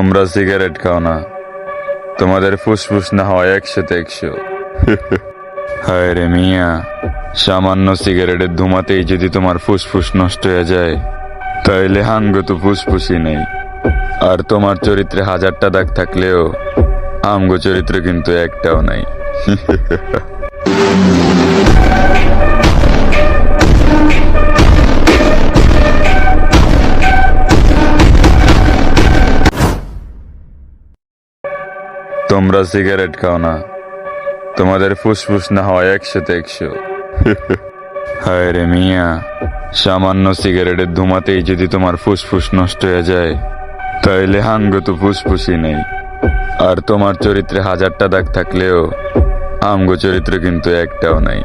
তোমরা সিগারেট খাও না, তোমাদের ফুসফুস না হয় 100-তে 100। হায় রে মিয়া, সামান্য সিগারেটের ধুমাতেই যদি তোমার ফুসফুস নষ্ট হয়ে যায়, তাইলে হাঙ্গ তো ফুসফুসই নেই। আর তোমার চরিত্রে 1000টা দাগ থাকলেও আমগো চরিত্র কিন্তু একটাও নাই। তোমরা সিগারেট খাও না, তোমাদের ফুসফুস না হয় 100-তে 100। হায় রে মিয়া, সামান্য সিগারেটের ধুমাতেই যদি তোমার ফুসফুস নষ্ট হয়ে যায়, তাইলে হাঙ্গ তো ফুসফুসই নেই। আর তোমার চরিত্রে 1000টা দাগ থাকলেও আমগো চরিত্র কিন্তু একটাও নাই।